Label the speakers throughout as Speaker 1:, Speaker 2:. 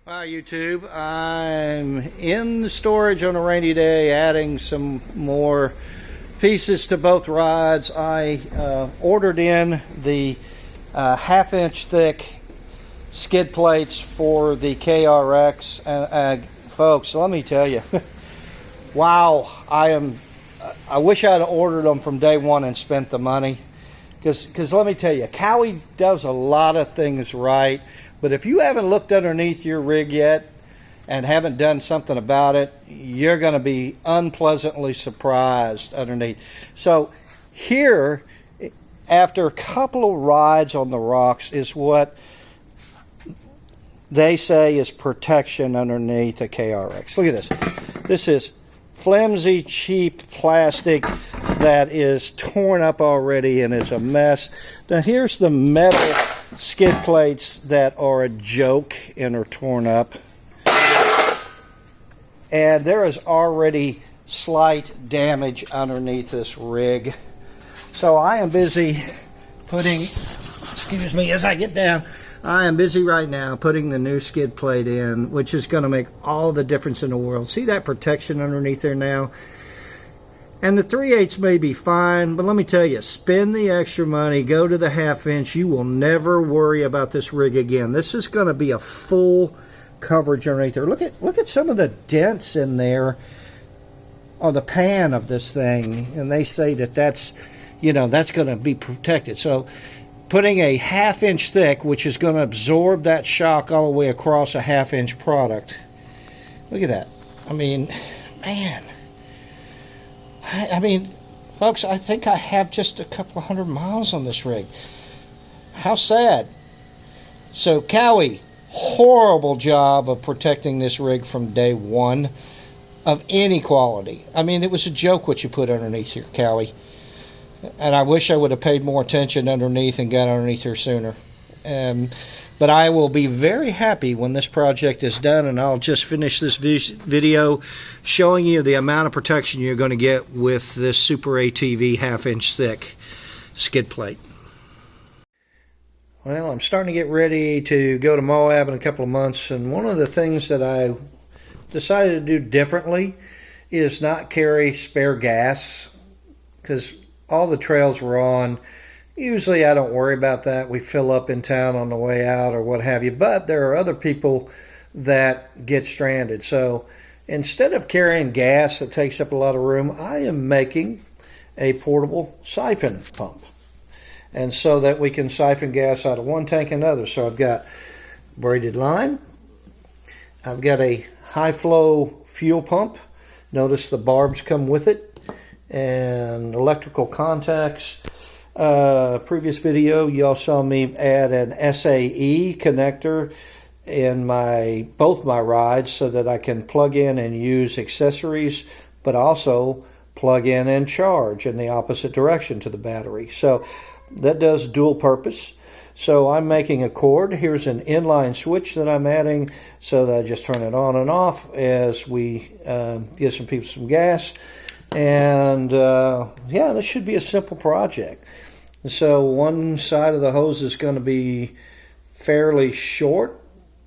Speaker 1: Hi YouTube, I'm in the storage on a rainy day adding some more pieces to both rides. I ordered in the half-inch thick skid plates for the KRX, and folks, let me tell you, wow, I wish I'd ordered them from day one and spent the money, because let me tell you, Cowie does a lot of things right. But if you haven't looked underneath your rig yet and haven't done something about it, you're going to be unpleasantly surprised underneath. So here, after a couple of rides on the rocks, is what they say is protection underneath a KRX. Look at this. This is flimsy, cheap plastic that is torn up already and is a mess. Now here's the metal skid plates that are a joke and are torn up, and there is already slight damage underneath this rig. So I am busy putting, excuse me as I get down, I am busy right now putting the new skid plate in, which is going to make all the difference in the world. See that protection underneath there now? And the 3/8 may be fine, but let me tell you, spend the extra money, go to the half-inch. You will never worry about this rig again. This is going to be a full coverage underneath there. Look at some of the dents in there on the pan of this thing, and they say that that's going to be protected. So putting a half-inch thick, which is going to absorb that shock all the way across a half-inch product. Look at that. I mean, man. I mean, folks, I think I have just a couple of 100 miles on this rig. How sad. So, Cowie, horrible job of protecting this rig from day one of any quality. I mean, it was a joke what you put underneath here, Cowie. And I wish I would have paid more attention underneath and got underneath here sooner. But I will be very happy when this project is done, and I'll just finish this video showing you the amount of protection you're going to get with this Super ATV half-inch thick skid plate. Well, I'm starting to get ready to go to Moab in a couple of months, and one of the things that I decided to do differently is not carry spare gas, because all the trails we're on, usually I don't worry about that. We fill up in town on the way out or what have you. But there are other people that get stranded. So instead of carrying gas that takes up a lot of room, I am making a portable siphon pump. And so that we can siphon gas out of one tank and another. So I've got braided line. I've got a high flow fuel pump. Notice the barbs come with it. And electrical contacts. Previous video, y'all saw me add an SAE connector in both my rides so that I can plug in and use accessories, but also plug in and charge in the opposite direction to the battery. So that does dual purpose. So I'm making a cord. Here's an inline switch that I'm adding so that I just turn it on and off as we give some people some gas. And yeah, this should be a simple project. So one side of the hose is going to be fairly short,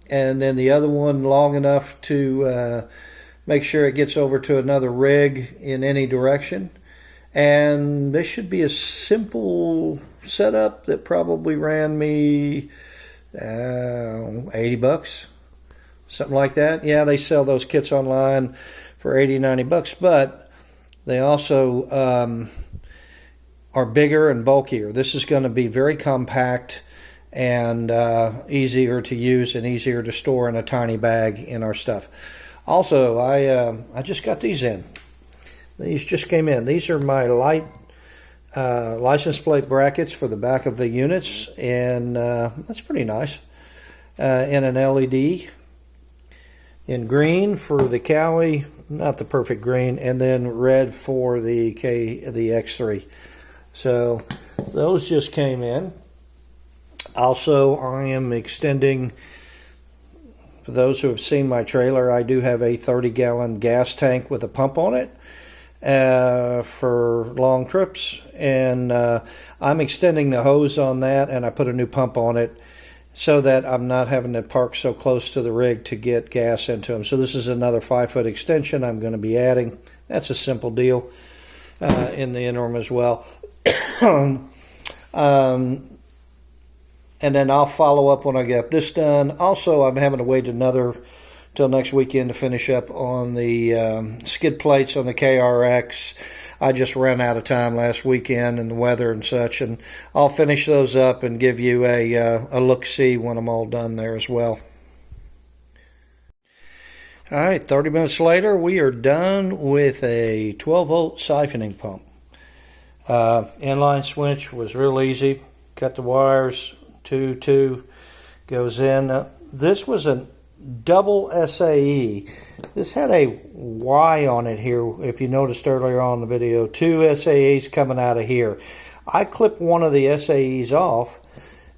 Speaker 1: and then the other one long enough to make sure it gets over to another rig in any direction. And this should be a simple setup that probably ran me $80, something like that. Yeah, they sell those kits online for $80-90, but they also are bigger and bulkier. This is going to be very compact and easier to use and easier to store in a tiny bag in our stuff. Also, I just got these in. These just came in. These are my light license plate brackets for the back of the units, and that's pretty nice. In an LED, in green for the Cowie, not the perfect green, and then red for the X3. So those just came in. Also, I am extending, for those who have seen my trailer, I do have a 30-gallon gas tank with a pump on it for long trips, and I'm extending the hose on that, and I put a new pump on it so that I'm not having to park so close to the rig to get gas into them. So this is another 5-foot extension I'm going to be adding. That's a simple deal in the interim as well. And then I'll follow up when I get this done. Also, I'm having to wait till next weekend to finish up on the skid plates on the KRX. I just ran out of time last weekend and the weather and such, and I'll finish those up and give you a look-see when I'm all done there as well. All right, 30 minutes later, we are done with a 12-volt siphoning pump. Inline switch was real easy. Cut the wires, 2 goes in. This was a double SAE. This had a Y on it here, if you noticed earlier on in the video. 2 SAEs coming out of here. I clipped one of the SAEs off,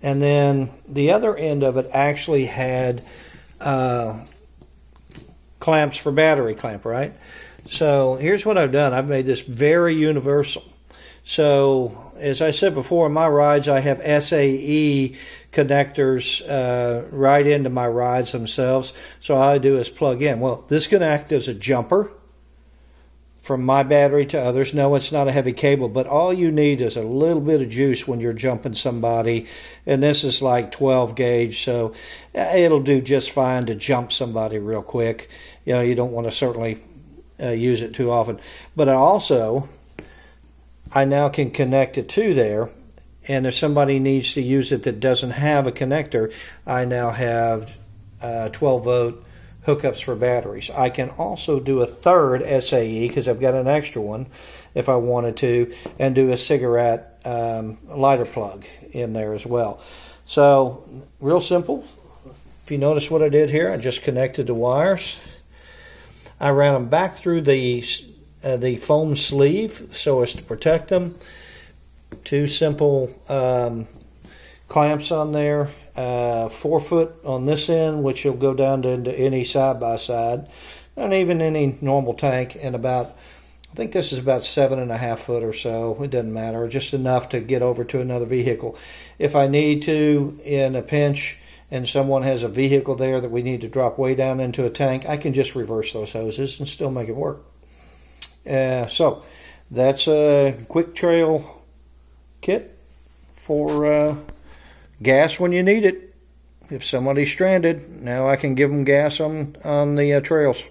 Speaker 1: and then the other end of it actually had clamps for battery clamp, right? So here's what I've done. I've made this very universal. So, as I said before, in my rides, I have SAE connectors right into my rides themselves. So all I do is plug in. Well, this can act as a jumper from my battery to others. No, it's not a heavy cable, but all you need is a little bit of juice when you're jumping somebody. And this is like 12 gauge, so it'll do just fine to jump somebody real quick. You know, you don't want to certainly use it too often. But I now can connect it to there, and if somebody needs to use it that doesn't have a connector, I now have 12-volt hookups for batteries. I can also do a third SAE, because I've got an extra one if I wanted to, and do a cigarette lighter plug in there as well. So, real simple. If you notice what I did here, I just connected the wires. I ran them back through the foam sleeve so as to protect them. 2 simple clamps on there, 4 foot on this end, which will go down into any side-by-side, and even any normal tank, and I think this is about 7.5 foot or so. It doesn't matter, just enough to get over to another vehicle. If I need to, in a pinch, and someone has a vehicle there that we need to drop way down into a tank, I can just reverse those hoses and still make it work. So that's a quick trail kit for gas when you need it. If somebody's stranded, now I can give them gas on the trails.